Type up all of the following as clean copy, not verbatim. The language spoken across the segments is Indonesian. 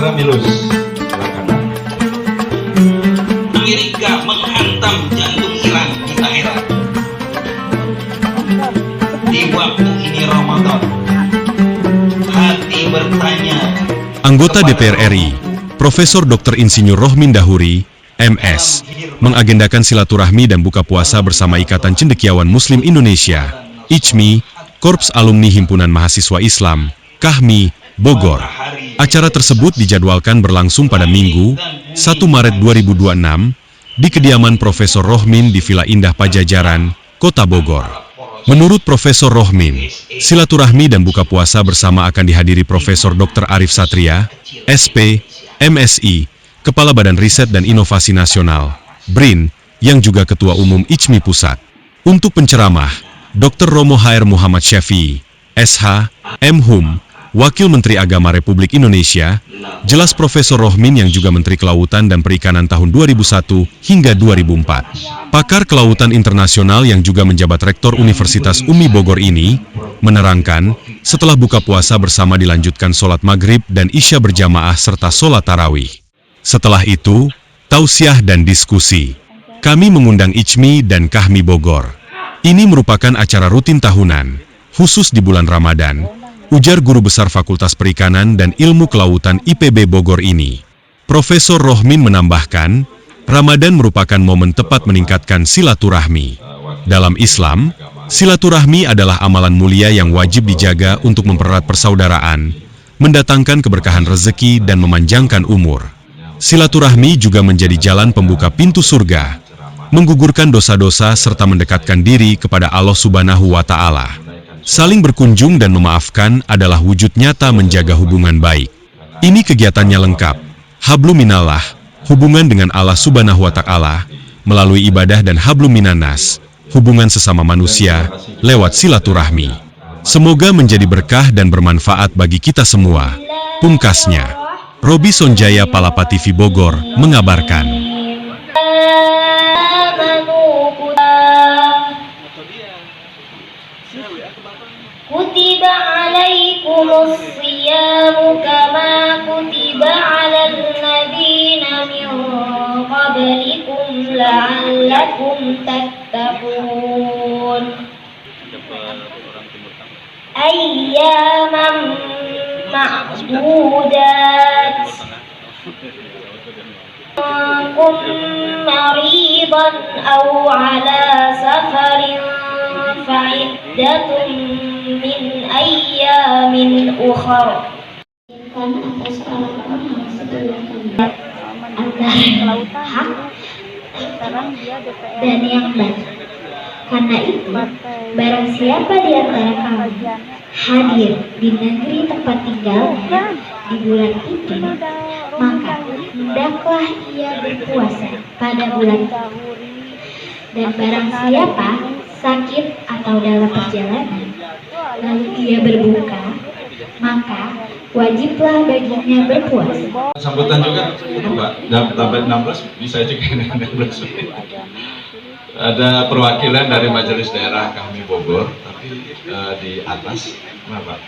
Ramilus. Silakan. Amerika menghantam jantung Iran, kita heran. Di waktu ini Ramadan, hati bertanya. Anggota DPR RI, Profesor Dr. Insinyur Rohmin Dahuri, MS, mengagendakan silaturahmi dan buka puasa bersama Ikatan Cendekiawan Muslim Indonesia, ICMI, Korps Alumni Himpunan Mahasiswa Islam, KAHMI, Bogor. Acara tersebut dijadwalkan berlangsung pada Minggu, 1 Maret 2026, di kediaman Profesor Rohmin di Villa Indah Pajajaran, Kota Bogor. Menurut Profesor Rohmin, silaturahmi dan buka puasa bersama akan dihadiri Profesor Dr. Arif Satria, SP, MSI, Kepala Badan Riset dan Inovasi Nasional, BRIN, yang juga Ketua Umum ICMI Pusat. Untuk penceramah, Dr. Romo HR Muhammad Syafi'i, SH, MHum, Wakil Menteri Agama Republik Indonesia, jelas Profesor Rohmin yang juga Menteri Kelautan dan Perikanan tahun 2001 hingga 2004. Pakar Kelautan Internasional yang juga menjabat Rektor Universitas UMI Bogor ini, menerangkan, setelah buka puasa bersama dilanjutkan sholat maghrib dan isya berjamaah serta sholat tarawih. Setelah itu, tausiah dan diskusi. Kami mengundang ICMI dan KAHMI Bogor. Ini merupakan acara rutin tahunan, khusus di bulan Ramadan, ujar Guru Besar Fakultas Perikanan dan Ilmu Kelautan IPB Bogor ini. Profesor Rohmin menambahkan, Ramadan merupakan momen tepat meningkatkan silaturahmi. Dalam Islam, silaturahmi adalah amalan mulia yang wajib dijaga untuk mempererat persaudaraan, mendatangkan keberkahan rezeki dan memanjangkan umur. Silaturahmi juga menjadi jalan pembuka pintu surga, menggugurkan dosa-dosa serta mendekatkan diri kepada Allah Subhanahu wa Ta'ala. Saling berkunjung dan memaafkan adalah wujud nyata menjaga hubungan baik. Ini kegiatannya lengkap. Hablum minallah, hubungan dengan Allah Subhanahu wa Ta'ala, melalui ibadah, dan hablum minanas, hubungan sesama manusia, lewat silaturahmi. Semoga menjadi berkah dan bermanfaat bagi kita semua. Pungkasnya, Robi Sonjaya Palapa TV Bogor mengabarkan. Kutiba alaikumus siyamu kama kutiba alal ladzina min qablikum la'allakum tattaqun. Ayyaman ma'dudat. Kum maridan aw ala safarin fa'iddatun min ayyamin ukhar. Atas orang-orang yang sebelumnya antara hak dan yang baik. Karena itu, barang siapa di antara kamu hadir di negeri tempat tinggalnya di bulan itu, maka hendaklah ia berpuasa pada bulan itu. Dan barang siapa sakit atau dalam perjalanan, lalu ia berbuka, maka wajiblah baginya berpuasa. Sambutan juga, Pak. Tabel 16 bisa cek 16. Ada perwakilan dari Majelis Daerah kami Bogor, tapi di atas, Pak,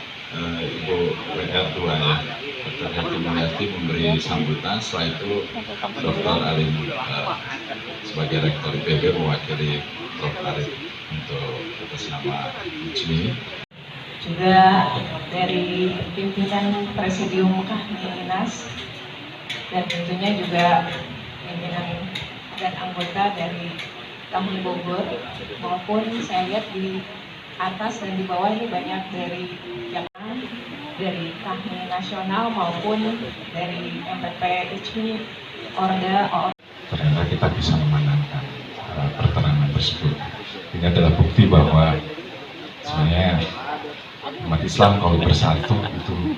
Ibu WR2 ya, Dr. Heti Mulyati memberi sambutan. Setelah itu Dr. Alim sebagai Rektor IPB mewakili Prof. Arif untuk atas nama ICMI. Juga dari pimpinan Presidium KAHMI INAS, dan tentunya juga pimpinan dan anggota dari KAHMI Bogor, maupun saya lihat di atas dan di bawah ini banyak dari jamaah dari KAHMI nasional maupun dari MPP ICMI Orda. Ternyata kita bisa memenangkan perterangan tersebut. Ini adalah bukti bahwa sebenarnya umat Islam kalau bersatu itu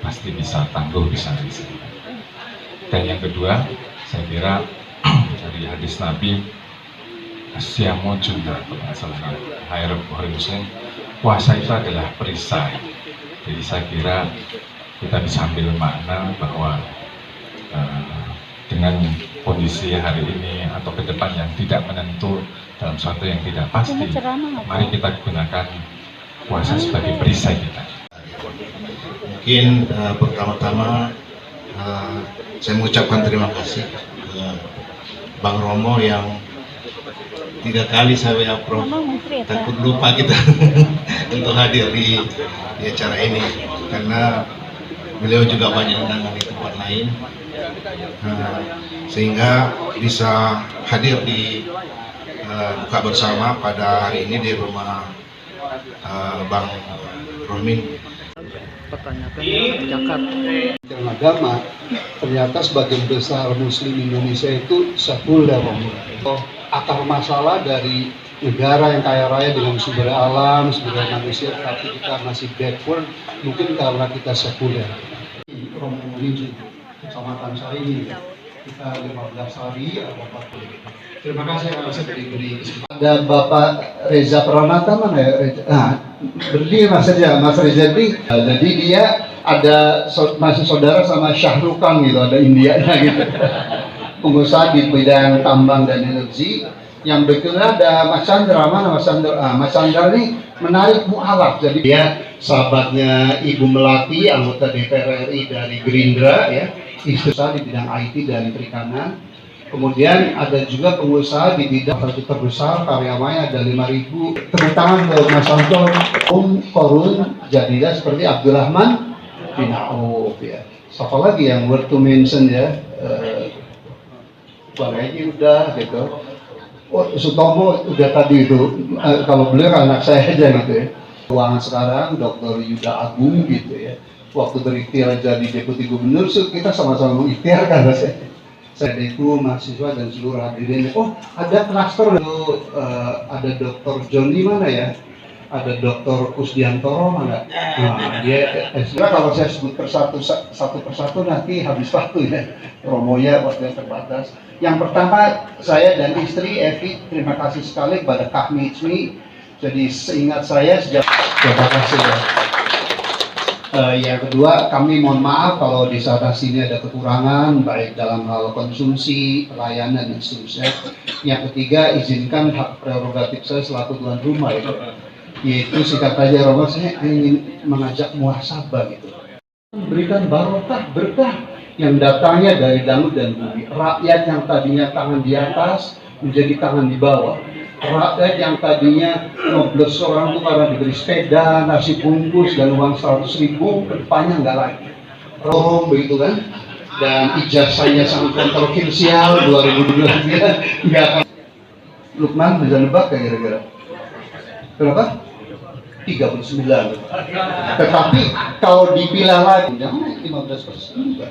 pasti bisa tangguh, bisa risih. Dan yang kedua, saya kira dari hadis Nabi, Asyamu Junnah, salah Bukhari Muslim, puasa itu adalah perisai. Jadi saya kira kita bisa ambil makna bahwa dengan kondisi hari ini atau ke depan yang tidak menentu, dalam suatu yang tidak pasti, mari kita gunakan puasa sebagai perisai kita. Mungkin pertama-tama Saya mengucapkan terima kasih ke Bang Romo yang 3 kali saya WA Prof, takut lupa kita untuk hadir di acara ini karena beliau juga banyak undangan di tempat lain, sehingga bisa hadir di buka bersama pada hari ini di rumah Bang Rohmin. Dalam agama, ternyata sebagian besar Muslim Indonesia itu sekuler. Akar masalah dari negara yang kaya raya dengan sumber alam, sumber manusia, tapi kita masih backward, mungkin karena kita sekuler. Romo ini, kecamatan saya ini, kita 15 hari atau 40. Terima kasih kalau saya diberi kesempatan. Ada Bapak Reza Pranata mana ya? Berdiri Mas Reza ini. Jadi dia ada masih saudara sama Syahrukan gitu, ada Indianya gitu. Pengusaha di bidang tambang dan energi. Yang berikutnya ada Mas Chandra, mana Mas Chandra? Mas Chandra ini menarik mualaf. Jadi dia sahabatnya Ibu Melati, anggota DPR RI dari Gerindra ya. Istri di bidang IT dan perikanan. Kemudian ada juga pengusaha di bidang terbesar, karyawannya ada 5.000. Tepuk tangan ke Mas Anton, Korun, jadilah seperti Abdurrahman bin Auf ya. Siapa lagi yang worth to mention ya? Bang Egi udah gitu. Oh, Sutomo udah tadi itu. Kalau beliau anak saya aja gitu ya. Keuangan sekarang Dr. Yuda Agung gitu ya. Waktu berikhtiar jadi deputi gubernur, kita sama-sama mengikhtiarkan saya deku mahasiswa dan seluruh hadirin. Oh, ada klaster itu, ada Dr. John di mana ya? Ada Dr. Kusdiantoro mana? Nah, dia kalau saya sebut satu persatu nanti habis waktu ya. Romoya waktu yang terbatas. Yang pertama, saya dan istri Evi terima kasih sekali kepada Kahmi Ichmi. Jadi seingat saya sejak terima kasih ya. Yang kedua, kami mohon maaf kalau di sana sini ada kekurangan baik dalam hal konsumsi, pelayanan dan seterusnya. Yang ketiga, izinkan hak prerogatif saya selaku tuan rumah itu, yaitu singkat saja Romo, saya ingin mengajak muhasabah gitu. Berikan barokah, berkah yang datangnya dari langit dan bumi. Rakyat yang tadinya tangan di atas menjadi tangan di bawah. Rakyat yang tadinya nobles orang itu karena diberi sepeda, nasi bungkus dan uang 100.000, kedepannya nggak lagi. Begitu kan? Dan ijazahnya sangat kontroversial 2012 nggak akan. Lukman bisa nebak kayak kira-kira berapa? 39. Tetapi kalau dipilah lagi, jangan 15% juga.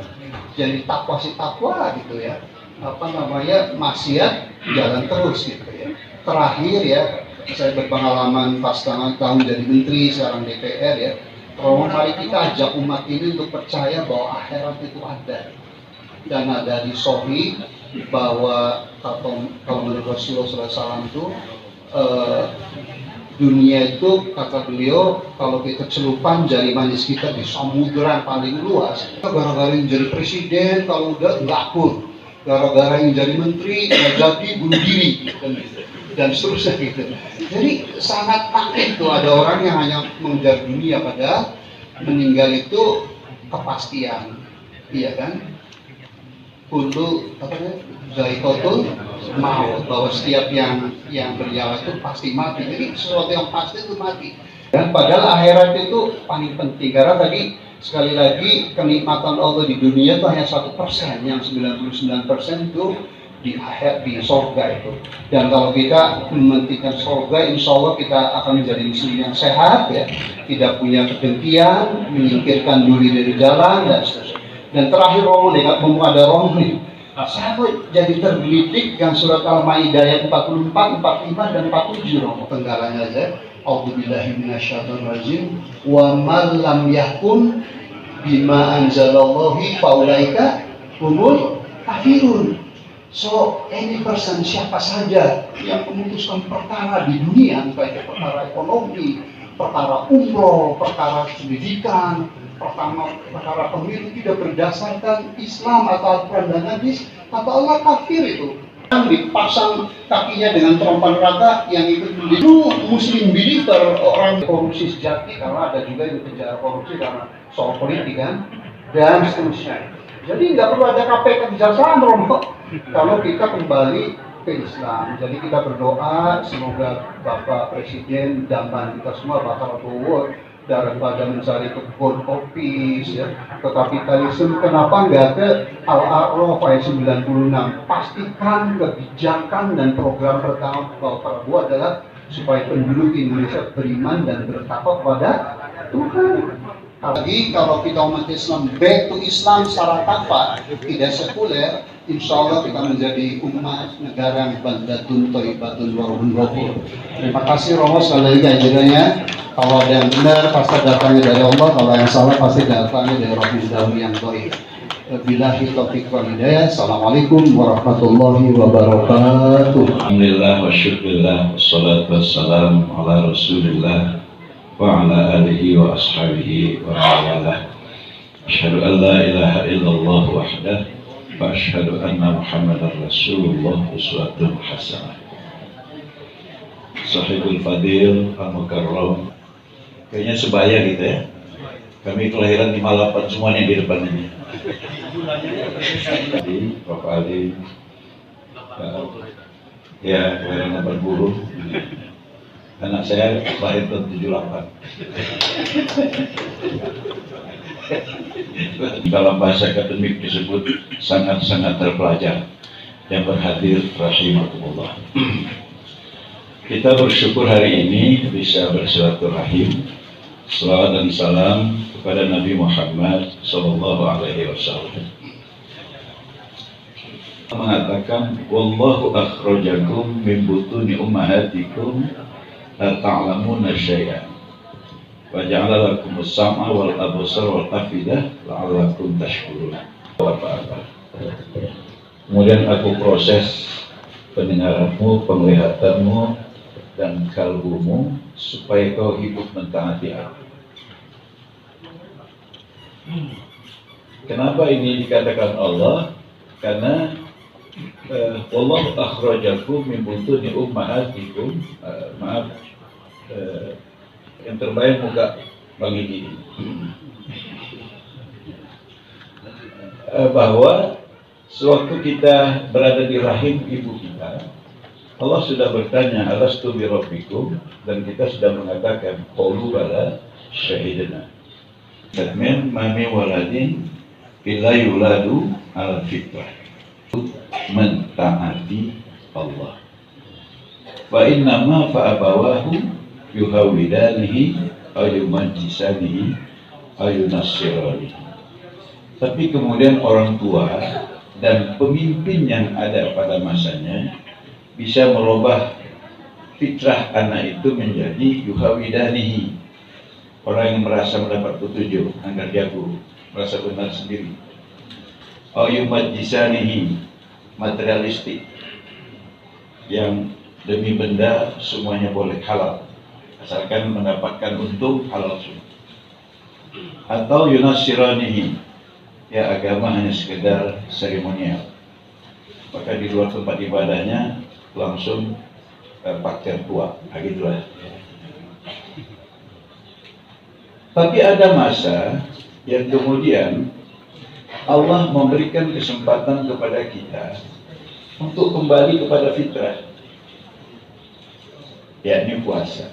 Jadi takwa si takwa gitu ya. Apa namanya, maksiat jalan terus gitu ya. Terakhir ya, saya berpengalaman pas tahun jadi menteri, sekarang DPR ya. Romo, mari kita ajak umat ini untuk percaya bahwa akhirat itu ada. Dan ada di Sahih bahwa kalau menurut Rasulullah SAW itu dunia itu, kata beliau, kalau kita celupan jari manis kita di samudera yang paling luas. Gara-gara yang jadi presiden, kalau udah laku. Gara-gara yang jadi menteri, nggak jadi bunuh diri. Dan seterusnya gitu. Jadi sangat takut tuh ada orang yang hanya mengejar dunia, pada meninggal itu kepastian, iya kan? Kullu zaikatul maut, bahwa setiap yang berjalan itu pasti mati. Jadi sesuatu yang pasti itu mati. Dan padahal akhirat itu paling penting, karena tadi sekali lagi kenikmatan Allah di dunia itu hanya 1%, yang 99% itu di akhir, di surga itu. Dan kalau kita mementingkan surga, insya Allah kita akan menjadi muslim yang sehat ya, tidak punya kedengkian, menyingkirkan diri dari jalan dan seterusnya. Dan terakhir Romo nih, ngomong ada Romo nih, saya kok jadi tergelitik yang surat Al-Maidah ayat 44, 45 dan 47 Romo. Tenggalanya aja. A'udzubillahi minasyaitonirrajim. Wa man lam yahkum bima anzalallahu faulaika humul kafirun. So, any person, siapa saja yang memutuskan perkara di dunia, baik perkara ekonomi, perkara umroh, perkara pendidikan, perkara pemilu tidak berdasarkan Islam atau Al-Quran dan Hadis, kata Allah kafir itu. Yang dipasang kakinya dengan trompan rata yang ikut itu Muslim believer, orang korupsi sejati, karena ada juga yang penjara korupsi karena soal politik kan, dan seterusnya. Jadi nggak perlu ada KPK kejaksaan Romo kalau kita kembali ke Islam. Jadi kita berdoa semoga Bapak Presiden dan kita semua bakal forward daripada mencari ke gold office ya, ke kapitalisme. Kenapa nggak ke Al-A'raf ayat 96? Pastikan kebijakan dan program pertama Bapak Prabowo adalah supaya penduduk Indonesia beriman dan bertakwa kepada Tuhan. Lagi kalau kita umat Islam back to Islam secara takwa, tidak sekuler, insya Allah kita menjadi umat negara yang baldatun thayyibatun wa ruhun ghafur. Terima kasih Romo sekali lagi ajarannya. Kalau ada yang benar pasti datangnya dari Allah, kalau yang salah pasti datangnya dari Rohmin Dahuri yang baik. Billahi taufiq wal hidayah. Assalamualaikum warahmatullahi wabarakatuh. Alhamdulillah wa syukurillah wassalatu wassalamu ala rasulillah wa ala alihi wa ashabihi wa mawalah. Asyhadu an la ilaha illallah wahdah wa asyhadu anna muhammadar rasulullah uswatun hasanah. Sahibul fadil al-mukarram. Kayaknya sebaya gitu ya. Kami kelahiran di Malapan semuanya di depan ini. Prof. Ali, ya kelahiran nomor guru. Anak saya lahir tahun 78. Dalam bahasa akademik disebut sangat-sangat terpelajar yang berhadir rahimakumullah. Kita bersyukur hari ini bisa bersilaturahim. Salawat dan salam kepada Nabi Muhammad Sallallahu Alaihi Wasallam. Mengatakan, Wallahu akhrajakum min butuni ummahatikum la ta'lamuna syai'an wa ja'ala lakum as-sam'a wal absara wal afidah la'allakum tashkurun. Kemudian aku proses pendengaranmu, penglihatanmu, dan kalbumu supaya kau hidup mentaati aku. Kenapa ini dikatakan Allah? Karena Wallahu akhrajakum min butuni ummahatikum. Yang terbaik muka Bang Idi. Bahwa sewaktu kita berada di rahim ibu kita, Allah sudah bertanya, alastu bi rabbikum, dan kita sudah mengatakan qaulu bala syahidna. Min mami waladin illa yuladu al fitrah. Mentaati Allah. Fa innama fa abawahu yuhawidanihi aw yumajjisanihi aw yunassiranihi. Tapi kemudian orang tua dan pemimpin yang ada pada masanya bisa merubah fitrah anak itu menjadi yuhawidanihi, orang yang merasa mendapat petunjuk, angkat jago, merasa benar sendiri. Ayumajisanihi, materialistik, yang demi benda semuanya boleh halal, asalkan mendapatkan untung halal semua. Atau yunasiranihi, ya agama hanya sekedar seremonial, maka di luar tempat ibadahnya langsung pakaian tua, gitulah. Tapi ada masa yang kemudian Allah memberikan kesempatan kepada kita untuk kembali kepada fitrah, yakni puasa.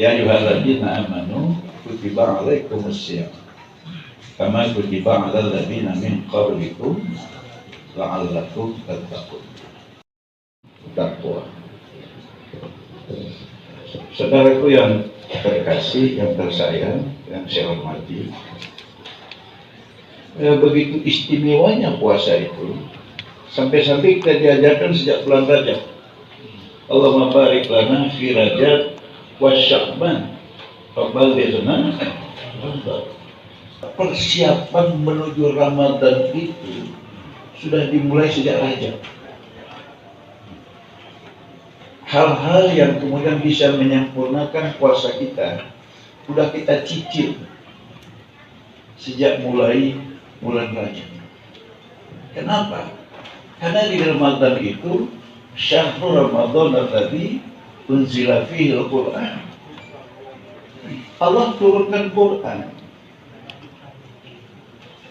Ya ayyuhalladzina amanu kutiba alaikumussyam kama kutiba alal ladzina min qablikum la'allakum tattaqun. Takwa. Saudaraku yang terkasih, yang tersayang, yang saya hormati, begitu istimewanya puasa itu, sampai-sampai kita diajarkan sejak bulan Rajab. Allahumma barik lana fi Rajab wa Sya'ban faballighna. Persiapan menuju Ramadan itu sudah dimulai sejak Rajab. Hal-hal yang kemudian bisa menyempurnakan puasa kita sudah kita cicil sejak mulai bulan Rajab. Kenapa? Karena di Ramadan itu syahrul Ramadan alladzi unzila fihi al-Qur'an. Allah turunkan Quran.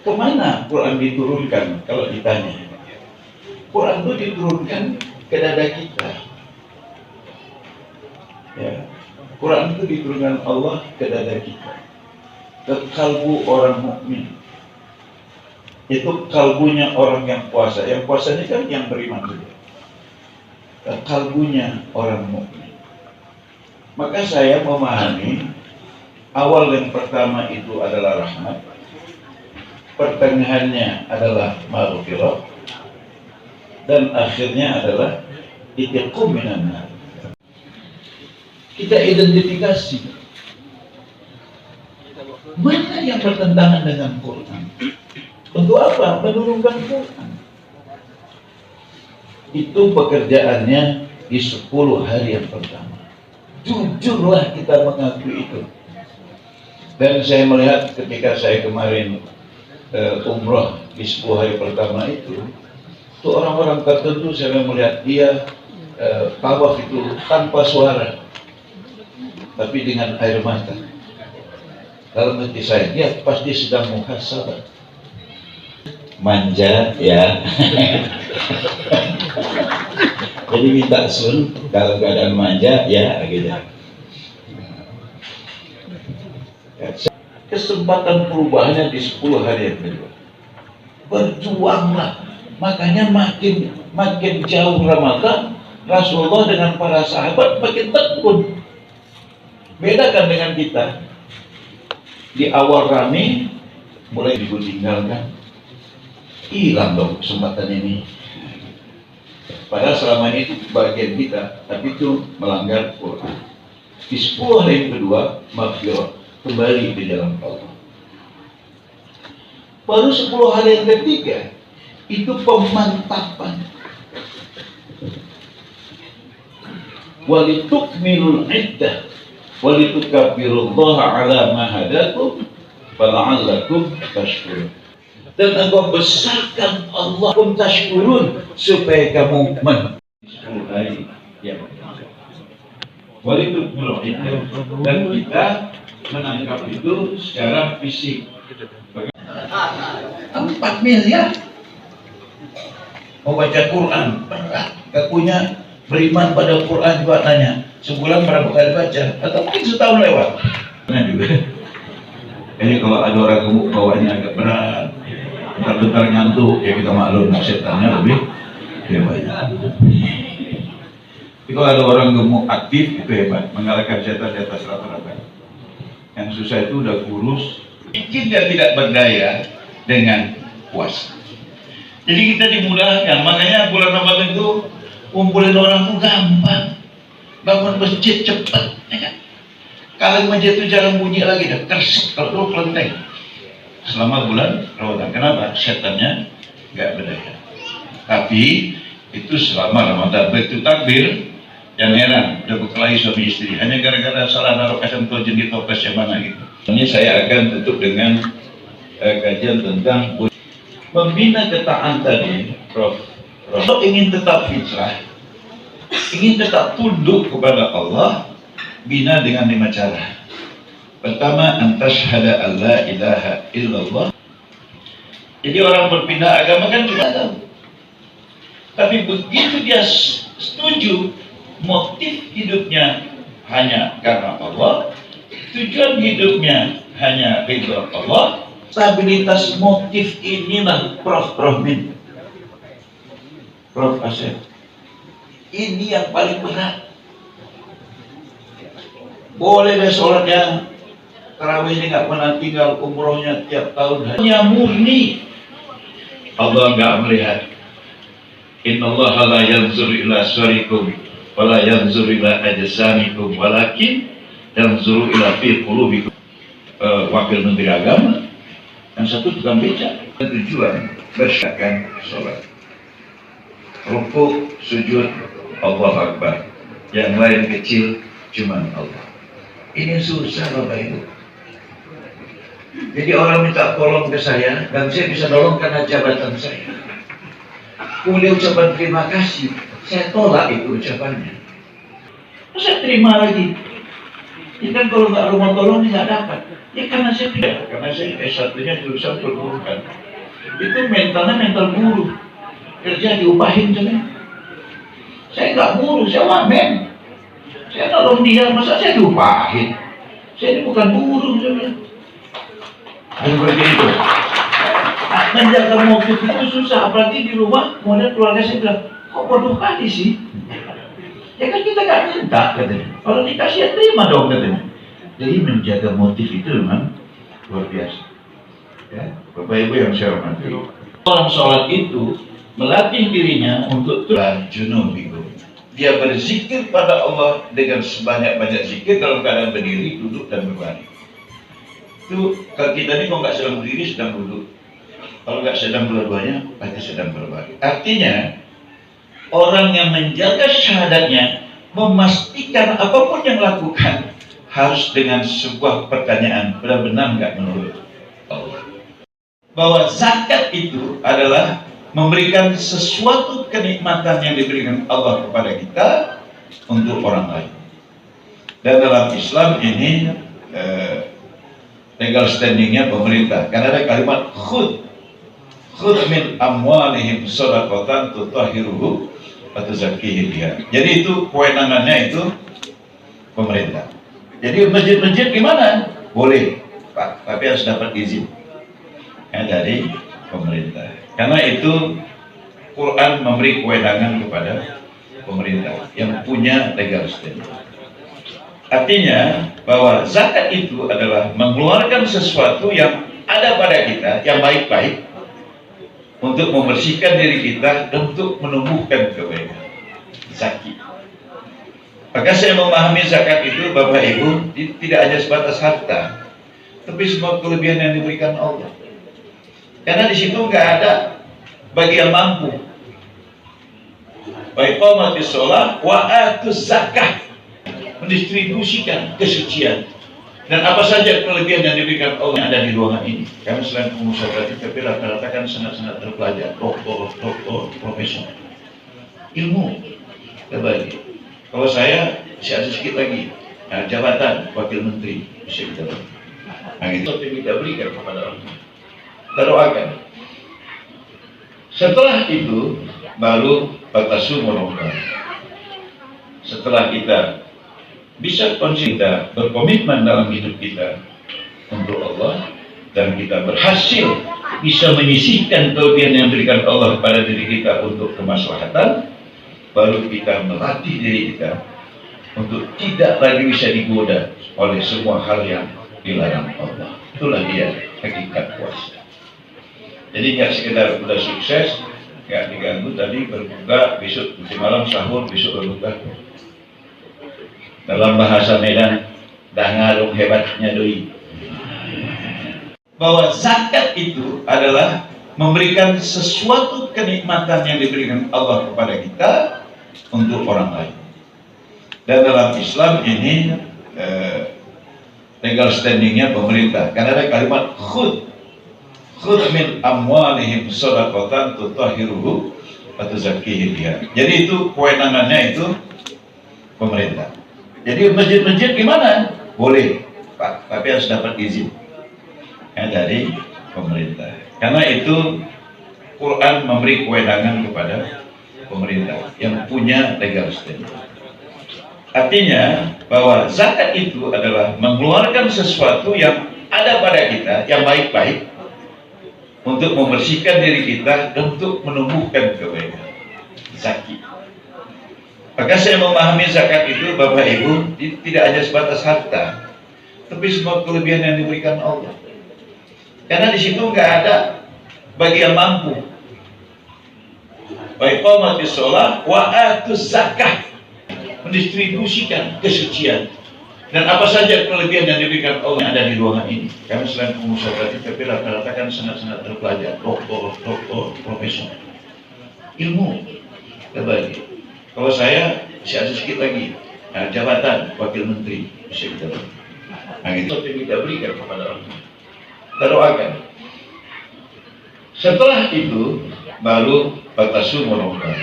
Kemana Quran diturunkan kalau ditanya? Quran itu diturunkan ke dada kita. Ya. Quran itu diturunkan Allah ke dada kita, ke kalbu orang mukmin. Itu kalbunya orang yang puasa. Yang puasanya kan yang beriman juga. Ke kalbunya orang mukmin. Maka saya memahami awal yang pertama itu adalah rahmat, pertengahannya adalah maghfirah, dan akhirnya adalah itiqum minan nar. Kita identifikasi mana yang bertentangan dengan Quran. Untuk apa? Menurunkan Quran. Itu pekerjaannya di 10 hari yang pertama. Jujurlah kita mengakui itu. Dan saya melihat ketika saya kemarin umroh di 10 hari pertama itu orang-orang tertentu saya melihat dia tawaf itu tanpa suara, tapi dengan air mata. Dalam hati saya, dia pasti sedang muhasabah. Manja ya. Jadi minta sun kalau keadaan manja ya gitu. Kesempatan perubahannya di 10 hari yang kedua. Berjuanglah. Makanya makin jauh Ramadan, Rasulullah dengan para sahabat makin tekun. Bedakan dengan kita. Di awal rame mulai ditinggalkan. Hilang dong kesempatan ini. Padahal selama ini itu bagian kita, tapi itu melanggar Quran. Di 10 hari kedua, maghfirah, kembali ke jalan Allah. Baru 10 hari yang ketiga, itu pemantapan. Walitukmilul iddah, walitukabbirullaha ala ma hadakum, wala'allakum tashkurun. Dan engkau besarkan Allah tashkurun, supaya kamu 10 hari yang walitukmilul iddah. Dan kita menangkap itu secara fisik. 4 miliar mau baca Quran berat. Kakunya beriman pada Quran juga tanya sebulan berapa kali baca, atau mungkin setahun lewat. Nah juga. Ini kalau ada orang gemuk bawaannya agak berat, bentar-bentar ngantuk, ya kita maklum setannya lebih banyak. Tapi kalau ada orang gemuk aktif itu hebat, mengalahkan setan di atas rata-rata. Yang susah itu udah kurus, mungkin dia tidak berdaya dengan puasa. Jadi kita dimudahkan, makanya bulan Ramadan itu kumpulin orang itu gampang, bangun masjid cepat, ya kan? Kalau masjid itu jarang bunyi lagi, dah kersik, kalau kelenteng. Selama bulan Ramadan, kenapa? Setannya nggak berdaya. Tapi itu selama Ramadan, begitu takbir, jangan heran, udah berkelahi suami istri, hanya gara-gara salah naruh kasam tojin di toples yang mana gitu. Ini saya akan tutup dengan kajian tentang membina ketaatan tadi, Prof. Kalau ingin tetap fitrah, ingin tetap tunduk kepada Allah, bina dengan 5 cara. Pertama, antashhada an la ilaha illallah. Jadi orang berpindah agama kan cuma tahu. Tapi begitu dia setuju, motif hidupnya hanya karena Allah, tujuan hidupnya hanya ridha Allah. Stabilitas motif inilah Prof. Asep. Ini yang paling berat. Boleh deh sholatnya tarawih ini nggak pernah tinggal, umrohnya tiap tahun, hanya murni. Allah nggak melihat. Innallaha la yanzur ila suwarikum wa la yanzur ila ajsamikum walakin yanzur ila fi qulubikum. Wakil Menteri Agama, yang satu tukang beca. Tujuan bersyakan sholat, rukuk, sujud, Allahu Akbar. Yang lain kecil cuman Allah. Ini susah Bapak Ibu. Jadi orang minta tolong ke saya, dan saya bisa nolong karena jabatan saya. Kemudian ucapan terima kasih, saya tolak itu ucapannya. Saya terima lagi. Ya kan kalau nggak rumah tolong nggak dapat. Ya karena saya tidak, karena saya S1-nya jurusan perburukan. Itu mentalnya mental buruh. Kerja diupahin saja. Saya nggak buruh, saya wamen. Saya nolong dia, masa saya diupahin? Saya ini bukan buruh, saya bilang. Seperti itu. Nah, menjaga motif itu susah, apalagi di rumah. Kemudian keluarga saya bilang, kok bodoh kali sih? Ya kan kita nggak minta, katanya. Kalau dikasih ya terima dong, katanya. Jadi menjaga motif itu memang luar biasa. Ya, Bapak Ibu yang saya hormati. Orang sholat itu melatih dirinya untuk junubikum. Dia berzikir pada Allah dengan sebanyak-banyak zikir dalam keadaan berdiri, duduk, dan berbaring. Itu kalau kita ini kalau nggak sedang berdiri sedang duduk, kalau nggak sedang dua-duanya pasti sedang berbaring. Artinya orang yang menjaga syahadatnya memastikan apapun yang lakukan harus dengan sebuah pertanyaan, benar-benar nggak menurut Allah. Bahwa zakat itu adalah memberikan sesuatu kenikmatan yang diberikan Allah kepada kita untuk orang lain. Dan dalam Islam ini legal standingnya pemerintah, karena ada kalimat khud min amwalihim shadaqatan tutahhiruhum wa tuzakkihim biha. Jadi itu kewenangannya itu pemerintah. Jadi masjid-masjid gimana? Boleh, Pak, tapi harus dapat izin dari pemerintah. Karena itu Quran memberi kewenangan kepada pemerintah yang punya legal standing. Artinya bahwa zakat itu adalah mengeluarkan sesuatu yang ada pada kita yang baik-baik untuk membersihkan diri kita dan untuk menumbuhkan kebaikan. Zaki. Maka saya memahami zakat itu, Bapak Ibu, tidak hanya sebatas harta, tapi semua kelebihan yang diberikan Allah. Karena di situ nggak ada bagi yang mampu. Baik qamatis shalah wa atuz zakah, mendistribusikan kesucian dan apa saja kelebihan yang diberikan Allah yang ada di ruangan ini. Kami selain pengusaha tadi, tapi rata-rata kan sangat-sangat terpelajar, doktor, profesor, ilmu terbagi. Kalau saya masih ada sedikit lagi, nah, jabatan wakil menteri bisa kita beri. Nah, itu kita berikan kepada orang. Kita doakan. Setelah itu baru batasu merongkar. Setelah kita bisa konsisten berkomitmen dalam hidup kita untuk Allah dan kita berhasil bisa menyisihkan kelebihan yang diberikan Allah pada diri kita untuk kemaslahatan, baru kita melatih diri kita untuk tidak lagi bisa digoda oleh semua hal yang dilarang Allah. Itulah dia hakikat puasa. Jadi nggak sekedar udah sukses, nggak diganggu tadi berbuka, besok nanti malam sahur, besok berbuka. Dalam bahasa Medan, dah ngarung hebatnya doi. Bahwa zakat itu adalah memberikan sesuatu kenikmatan yang diberikan Allah kepada kita untuk orang lain. Dan dalam Islam ini legal standingnya pemerintah, karena ada kalimat khud min amwalihim shadaqatan tutahhiruhum wa tuzakkihim biha. Jadi itu kewenangannya itu pemerintah. Jadi masjid-masjid gimana? Boleh, Pak, tapi harus dapat izin dari pemerintah. Karena itu Quran memberi kewenangan kepada pemerintah yang punya legal standing. Artinya bahwa zakat itu adalah mengeluarkan sesuatu yang ada pada kita yang baik-baik untuk membersihkan diri kita dan untuk menumbuhkan kebaikan. Zaki. Maka saya memahami zakat itu, Bapak Ibu, tidak hanya sebatas harta, tapi semua kelebihan yang diberikan Allah. Karena di situ nggak ada bagi yang mampu. Baik qamatis shalah wa atuz zakah, mendistribusikan kesucian dan apa saja kelebihan yang diberikan Allah yang ada di ruangan ini. Kami selain pengusaha tadi, tapi rata-rata kan sangat-sangat terpelajar, doktor, profesor, ilmu terbagi. Kalau saya masih ada sedikit lagi, nah, jabatan wakil menteri bisa kita beri. Nah, itu kita berikan kepada orang. Kita doakan. Setelah itu baru batasu merongkar.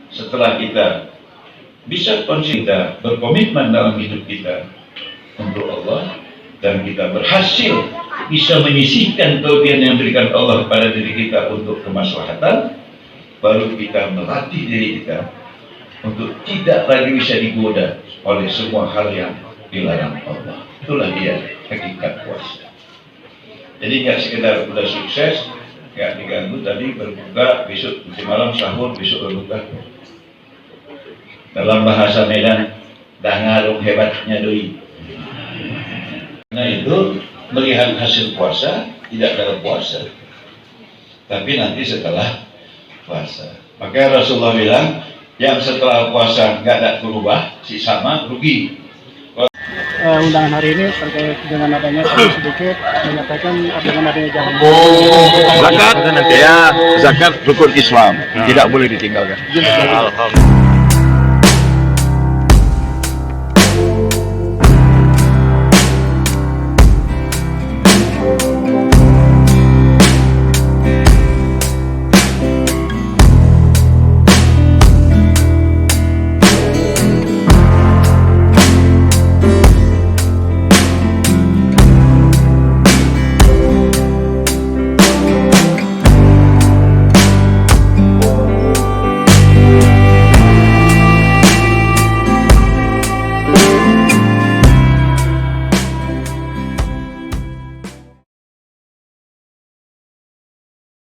Setelah kita bisa konsisten kita berkomitmen dalam hidup kita untuk Allah, dan kita berhasil bisa menyisihkan kelebihan yang diberikan Allah kepada diri kita untuk kemaslahatan, baru kita melatih diri kita untuk tidak lagi bisa digoda oleh semua hal yang dilarang Allah. Itulah dia hakikat puasa. Jadi nggak sekedar udah sukses, nggak diganggu tadi berbuka, besok nanti malam sahur, besok berbuka. Dalam bahasa Medan, dah ngarung hebatnya doi. Nah itu melihat hasil puasa tidak dalam puasa, tapi nanti setelah puasa. Maka Rasulullah bilang, yang setelah puasa nggak ada berubah, si sama rugi. Undangan hari ini terkait dengan adanya sedikit menyampaikan dengan adanya jalan. Zakat, ya zakat rukun Islam, tidak boleh ditinggalkan. Alhamdulillah.